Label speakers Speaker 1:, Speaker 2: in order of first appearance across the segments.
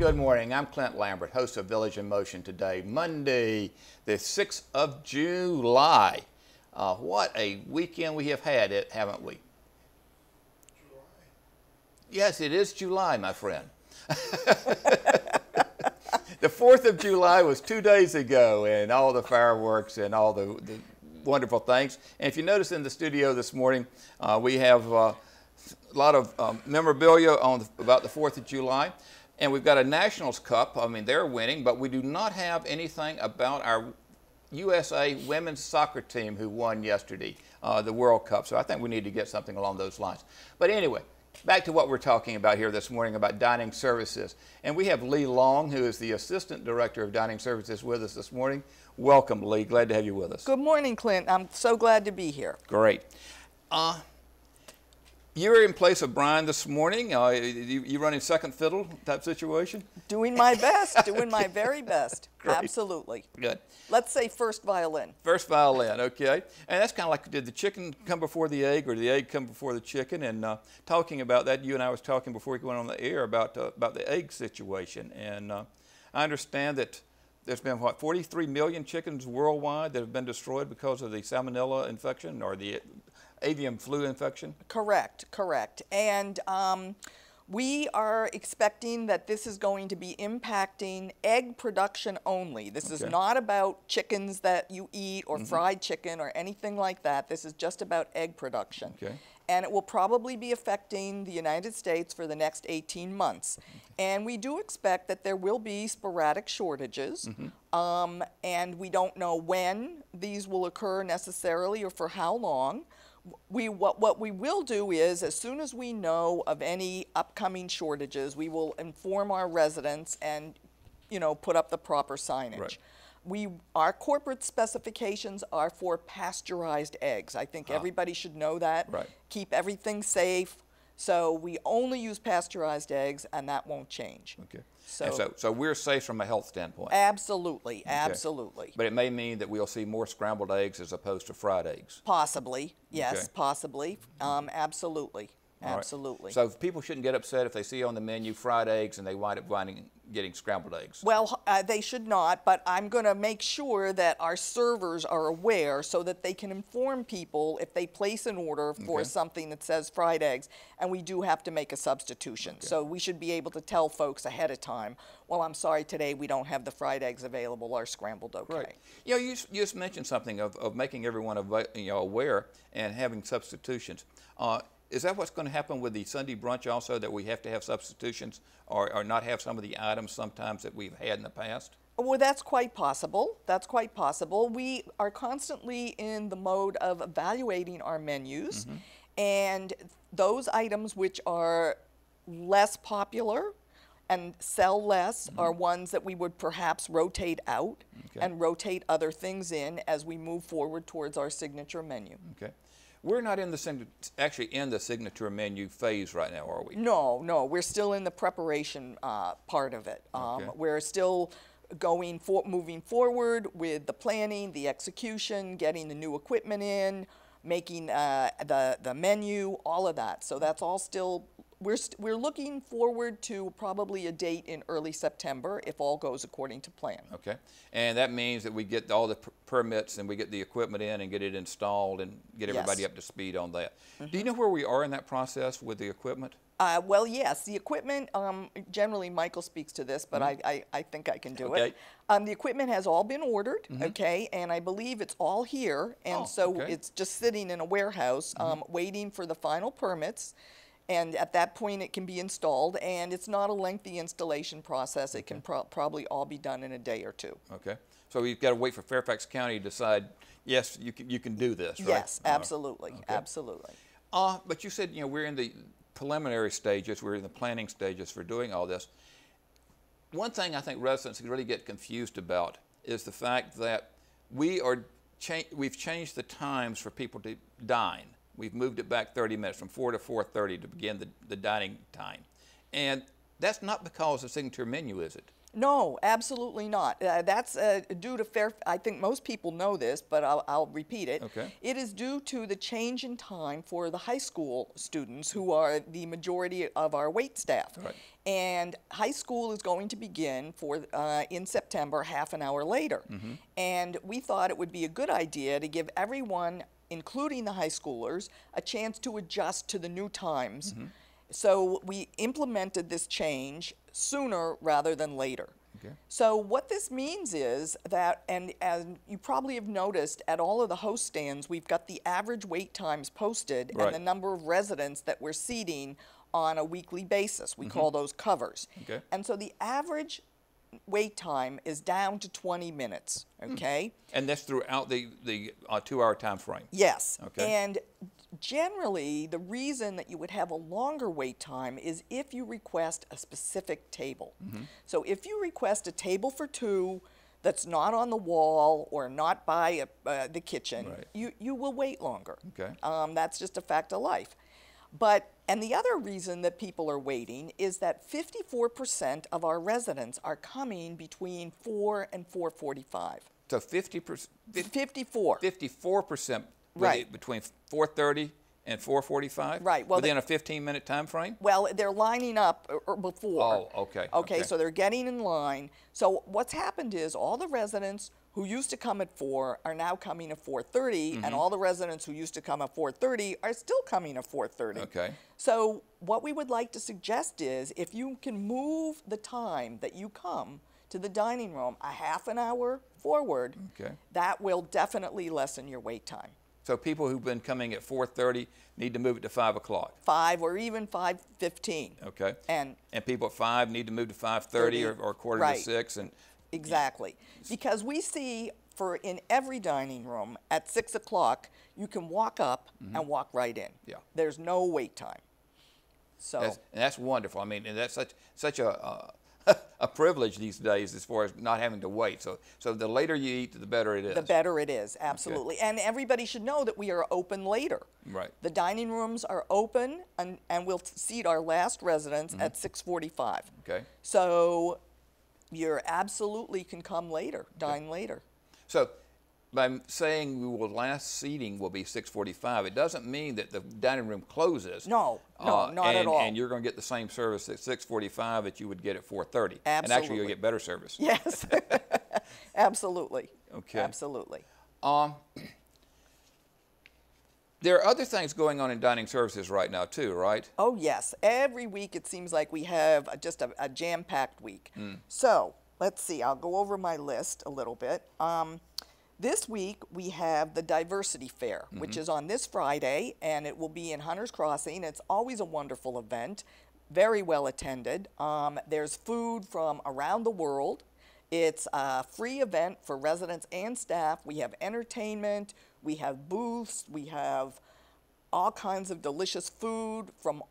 Speaker 1: Good morning. I'm Clint Lambert, host of Village in Motion today, Monday, the 6th of July. What a weekend we have had, haven't we?
Speaker 2: July.
Speaker 1: Yes, it is July, my friend. The 4th of July was 2 days ago, and all the fireworks and all the wonderful things. And if you notice in the studio this morning, we have a lot of memorabilia about the 4th of July. And we've got a Nationals Cup. I mean, they're winning, but we do not have anything about our USA women's soccer team who won yesterday, the World Cup. So I think we need to get something along those lines. But anyway, back to what we're talking about here this morning about dining services. And we have Lee Long, who is the Assistant Director of Dining Services, with us this morning. Welcome, Lee. Glad to have you with us.
Speaker 3: Good morning, Clint. I'm so glad to be here.
Speaker 1: Great. You're in place of Brian this morning. You running second fiddle type situation?
Speaker 3: Doing my best, doing my very best.
Speaker 1: Great.
Speaker 3: Absolutely.
Speaker 1: Good.
Speaker 3: Let's say first violin.
Speaker 1: First violin, okay. And that's kind of like, did the chicken come before the egg or the egg come before the chicken? And talking about that, you and I was talking before we went on the air about the egg situation. And I understand that there's been, what, 43 million chickens worldwide that have been destroyed because of the salmonella infection or the avian flu infection?
Speaker 3: Correct, correct. And we are expecting that this is going to be impacting egg production only. This is not about chickens that you eat or fried chicken or anything like that. This is just about egg production.
Speaker 1: Okay.
Speaker 3: And it will probably be affecting the United States for the next 18 months. And we do expect that there will be sporadic shortages. And we don't know when these will occur necessarily or for how long. What we will do is, as soon as we know of any upcoming shortages, we will inform our residents and, you know, put up the proper signage. Right. Our corporate specifications are for pasteurized eggs. I think everybody should know that. Right. Keep everything safe. So we only use pasteurized eggs, and that won't change. Okay.
Speaker 1: So we're safe from a health standpoint.
Speaker 3: Absolutely, absolutely.
Speaker 1: But it may mean that we'll see more scrambled eggs as opposed to fried eggs.
Speaker 3: Possibly, yes, possibly. Absolutely, absolutely.
Speaker 1: Right. So people shouldn't get upset if they see on the menu fried eggs and they wind up getting scrambled eggs.
Speaker 3: Well, they should not, but I'm going to make sure that our servers are aware so that they can inform people if they place an order for something that says fried eggs, and we do have to make a substitution. So we should be able to tell folks ahead of time, well, I'm sorry, today we don't have the fried eggs available or scrambled okay.
Speaker 1: Right. You know, you just mentioned something of making everyone aware and having substitutions. Is that what's going to happen with the Sunday brunch also, that we have to have substitutions or not have some of the items sometimes that we've had in the past?
Speaker 3: Well, that's quite possible. That's quite possible. We are constantly in the mode of evaluating our menus, and those items which are less popular and sell less are ones that we would perhaps rotate out and rotate other things in as we move forward towards our signature menu. Okay.
Speaker 1: We're not in actually in the signature menu phase right now, are we?
Speaker 3: No, no. We're still in the preparation part of it. We're still moving forward with the planning, the execution, getting the new equipment in, making the menu, all of that. So that's all still. We're looking forward to probably a date in early September if all goes according to plan.
Speaker 1: Okay. And that means that we get all the permits and we get the equipment in and get it installed and get everybody up to speed on that. Do you know where we are in that process with the equipment?
Speaker 3: Well, yes. The equipment, generally Michael speaks to this, but I think I can do it. The equipment has all been ordered, and I believe it's all here, and it's just sitting in a warehouse waiting for the final permits. And at that point, it can be installed, and it's not a lengthy installation process. It can probably all be done in a day or two.
Speaker 1: Okay. So we've got to wait for Fairfax County to decide, yes, you can do this, right?
Speaker 3: Yes, absolutely, absolutely.
Speaker 1: But you said, we're in the preliminary stages, we're in the planning stages for doing all this. One thing I think residents really get confused about is the fact that we've changed the times for people to dine. We've moved it back 30 minutes from 4 to 4:30 to begin the dining time. And that's not because of the signature menu, is it?
Speaker 3: No, absolutely not. That's due to I think most people know this, but I'll repeat it. Okay. It is due to the change in time for the high school students who are the majority of our wait staff. Right. And high school is going to begin in September, half an hour later. And we thought it would be a good idea to give everyone, including the high schoolers, a chance to adjust to the new times. So we implemented this change sooner rather than later.
Speaker 1: Okay.
Speaker 3: So what this means is that, and as you probably have noticed, at all of the host stands, we've got the average wait times posted
Speaker 1: Right.
Speaker 3: and the number of residents that we're seating on a weekly basis. We call those covers.
Speaker 1: Okay.
Speaker 3: And so the average wait time is down to 20 minutes, okay?
Speaker 1: And that's throughout the 2-hour time frame.
Speaker 3: Yes.
Speaker 1: Okay.
Speaker 3: And generally, the reason that you would have a longer wait time is if you request a specific table. So if you request a table for two that's not on the wall or not by the kitchen,
Speaker 1: Right.
Speaker 3: you will wait longer.
Speaker 1: Okay.
Speaker 3: That's just a fact of life. And the other reason that people are waiting is that 54% of our residents are coming between 4 and 4:45.
Speaker 1: So 50%,
Speaker 3: 54.
Speaker 1: 54%
Speaker 3: Right.
Speaker 1: between 4:30 and 4:45?
Speaker 3: Right. Well,
Speaker 1: within a 15-minute time frame?
Speaker 3: Well, they're lining up or before.
Speaker 1: Oh, okay.
Speaker 3: Okay, so they're getting in line. So what's happened is all the residents who used to come at 4 are now coming at 4:30, and all the residents who used to come at 4:30 are still coming at 4:30.
Speaker 1: Okay.
Speaker 3: So what we would like to suggest is if you can move the time that you come to the dining room a half an hour forward,
Speaker 1: Okay.
Speaker 3: that will definitely lessen your wait time.
Speaker 1: So people who've been coming at 4:30 need to move it to 5 o'clock.
Speaker 3: 5 or even 5:15.
Speaker 1: Okay.
Speaker 3: And
Speaker 1: people at 5 need to move to 5:30 or quarter
Speaker 3: Right.
Speaker 1: to 6. And
Speaker 3: exactly. Because we see in every dining room at 6 o'clock, you can walk up and walk right in.
Speaker 1: Yeah.
Speaker 3: There's no wait time. So
Speaker 1: that's wonderful. I mean, and that's such a a privilege these days as far as not having to wait. So the later you eat, the better it is.
Speaker 3: the better it is, absolutely. And everybody should know that we are open later.
Speaker 1: Right.
Speaker 3: The dining rooms are open, and we'll seat our last residents at 6:45.
Speaker 1: Okay.
Speaker 3: So you absolutely can come later, dine later.
Speaker 1: So by saying last seating will be 6:45, it doesn't mean that the dining room closes.
Speaker 3: No, not at all.
Speaker 1: And you're going to get the same service at 6:45 that you would get at 4:30.
Speaker 3: Absolutely.
Speaker 1: And actually, you'll get better service.
Speaker 3: Yes, absolutely.
Speaker 1: Okay.
Speaker 3: Absolutely.
Speaker 1: There are other things going on in dining services right now too, right?
Speaker 3: Oh, yes. Every week it seems like we have just a jam-packed week. So let's see. I'll go over my list a little bit. This week we have the Diversity Fair, which is on this Friday, and it will be in Hunters Crossing. It's always a wonderful event, very well attended. There's food from around the world. It's a free event for residents and staff. We have entertainment, we have booths, we have all kinds of delicious food from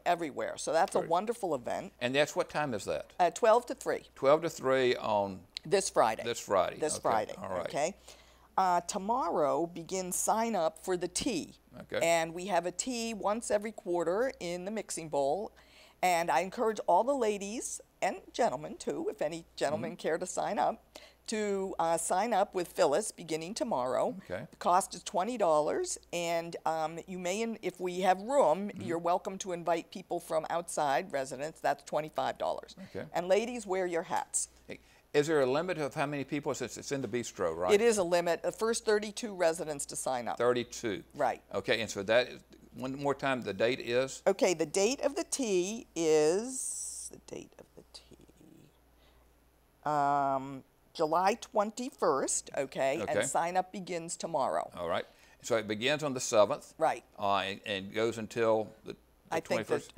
Speaker 3: everywhere. So that's a wonderful event.
Speaker 1: And that's what time is that?
Speaker 3: 12 to 3.
Speaker 1: 12 to 3 on
Speaker 3: This Friday.
Speaker 1: This Friday.
Speaker 3: This
Speaker 1: Okay.
Speaker 3: Friday.
Speaker 1: All right.
Speaker 3: Okay. Tomorrow begins sign up for the tea.
Speaker 1: Okay.
Speaker 3: And we have a tea once every quarter in the mixing bowl. And I encourage all the ladies and gentlemen too, if any gentlemen care to sign up sign up with Phyllis beginning tomorrow.
Speaker 1: Okay.
Speaker 3: The cost is $20, and you may, if we have room, you're welcome to invite people from outside residents. That's $25.
Speaker 1: Okay.
Speaker 3: And ladies, wear your hats.
Speaker 1: Hey, is there a limit of how many people, since it's in the bistro, right?
Speaker 3: It is a limit. The first 32 residents to sign up.
Speaker 1: 32.
Speaker 3: Right.
Speaker 1: Okay, and so that is, one more time, the date is?
Speaker 3: Okay, the date of the tea is, July 21st, okay?
Speaker 1: Okay.
Speaker 3: And sign up begins tomorrow.
Speaker 1: All right. So it begins on the 7th.
Speaker 3: Right.
Speaker 1: And goes until the
Speaker 3: I think
Speaker 1: 21st?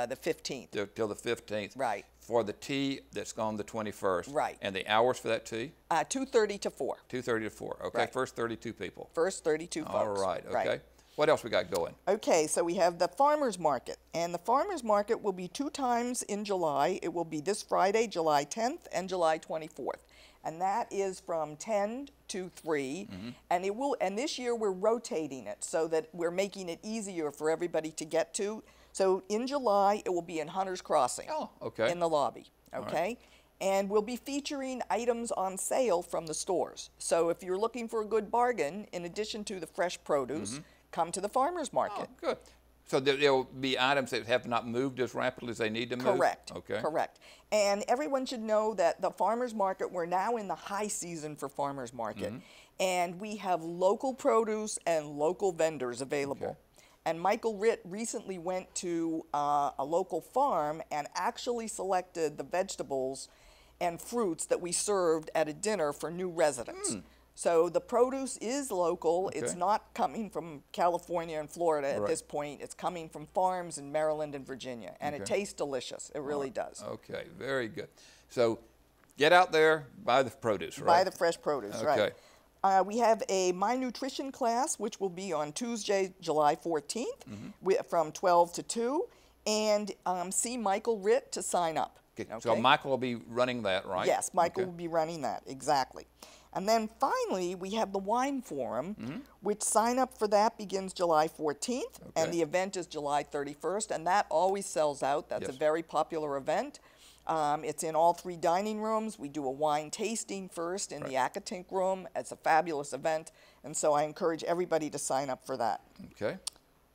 Speaker 3: the 15th.
Speaker 1: Till the 15th.
Speaker 3: Right.
Speaker 1: For the tea that's on the 21st.
Speaker 3: Right.
Speaker 1: And the hours for that tea?
Speaker 3: 2:30 to 4.
Speaker 1: 2:30 to 4. Okay,
Speaker 3: Right.
Speaker 1: First 32 people.
Speaker 3: First 32 folks.
Speaker 1: All right, okay. What else we got going?
Speaker 3: Okay, so we have the farmers market, and the farmers market will be 2 times in July. It will be this Friday, July 10th, and July 24th, and that is from 10 to 3. And it will. And this year we're rotating it so that we're making it easier for everybody to get to. So in July it will be in Hunters Crossing.
Speaker 1: Oh, okay.
Speaker 3: In the lobby. Okay. And we'll be featuring items on sale from the stores. So if you're looking for a good bargain, in addition to the fresh produce, come to the farmers market.
Speaker 1: Oh, good. So there'll be items that have not moved as rapidly as they need to move?
Speaker 3: Correct.
Speaker 1: Okay.
Speaker 3: Correct. And everyone should know that the farmers market, we're now in the high season for farmers market. And we have local produce and local vendors available.
Speaker 1: Okay.
Speaker 3: And Michael Ritt recently went to a local farm and actually selected the vegetables and fruits that we served at a dinner for new residents. So the produce is local.
Speaker 1: Okay.
Speaker 3: It's not coming from California and Florida at
Speaker 1: Right.
Speaker 3: this point. It's coming from farms in Maryland and Virginia. And it
Speaker 1: Okay.
Speaker 3: tastes delicious. It really does.
Speaker 1: Okay, very good. So get out there, buy the produce, right?
Speaker 3: Buy the fresh produce,
Speaker 1: Okay.
Speaker 3: right. We have a My Nutrition class, which will be on Tuesday, July 14th, from 12 to 2. And see Michael Ritt to sign up.
Speaker 1: Okay. So Michael will be running that, right?
Speaker 3: Yes, Michael
Speaker 1: Okay.
Speaker 3: will be running that, exactly. And then finally, we have the Wine Forum, which sign up for that begins July 14th, and the event is July 31st, and that always sells out. That's a
Speaker 1: Yes.
Speaker 3: very popular event. It's in all 3 dining rooms. We do a wine tasting first in the Akatink room. It's a fabulous event, and so I encourage everybody to sign up for that.
Speaker 1: Okay.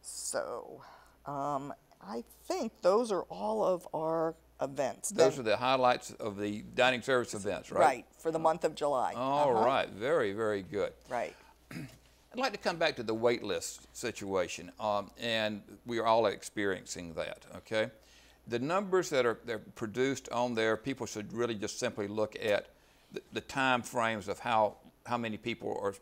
Speaker 3: So I think those are all of our events.
Speaker 1: Those are the highlights of the dining service events, right?
Speaker 3: Right, for the month of July.
Speaker 1: All right, very, very good.
Speaker 3: Right.
Speaker 1: I'd like to come back to the wait list situation, and we are all experiencing that, okay? The numbers that are produced on there, people should really just simply look at the time frames of how many people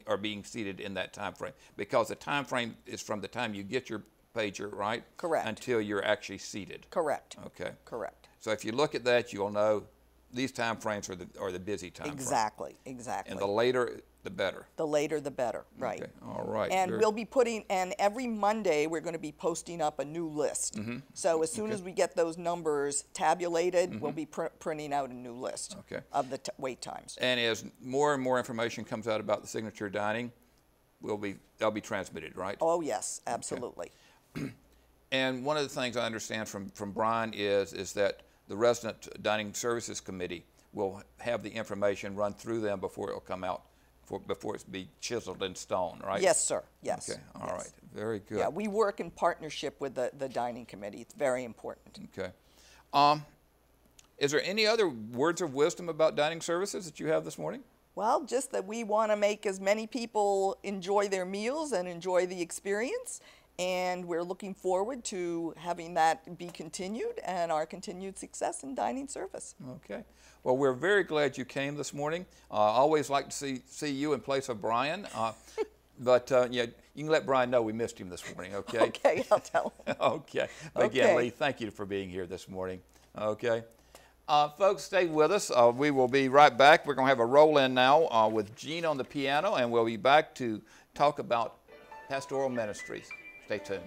Speaker 1: are being seated in that time frame, because the time frame is from the time you get your pager, right?
Speaker 3: Correct.
Speaker 1: Until you're actually seated.
Speaker 3: Correct.
Speaker 1: Okay.
Speaker 3: Correct.
Speaker 1: So if you look at that, you'll know these time frames are the busy time frames.
Speaker 3: Exactly. Exactly.
Speaker 1: And the later, the better.
Speaker 3: The later, the better. Right.
Speaker 1: Okay. All right.
Speaker 3: And we'll be and every Monday we're going to be posting up a new list. So as soon as we get those numbers tabulated, we'll be printing out a new list of the wait times.
Speaker 1: And as more and more information comes out about the signature dining, they'll be transmitted, right?
Speaker 3: Oh yes, absolutely.
Speaker 1: And one of the things I understand from Brian is that the Resident Dining Services Committee will have the information run through them before it'll come out, before it's be chiseled in stone, right?
Speaker 3: Yes, sir. Yes.
Speaker 1: Okay. All right. Very good.
Speaker 3: Yeah, we work in partnership with the dining committee. It's very important.
Speaker 1: Okay. Is there any other words of wisdom about dining services that you have this morning?
Speaker 3: Well, just that we want to make as many people enjoy their meals and enjoy the experience. And we're looking forward to having that be continued and our continued success in dining service.
Speaker 1: Okay. Well, we're very glad you came this morning. Always like to see you in place of Brian. But yeah, you can let Brian know we missed him this morning, okay?
Speaker 3: Okay, I'll tell him.
Speaker 1: Okay. But again,
Speaker 3: Okay.
Speaker 1: Lee, thank you for being here this morning. Okay. Folks, stay with us. We will be right back. We're going to have a roll-in now with Gene on the piano, and we'll be back to talk about pastoral ministries. Stay tuned.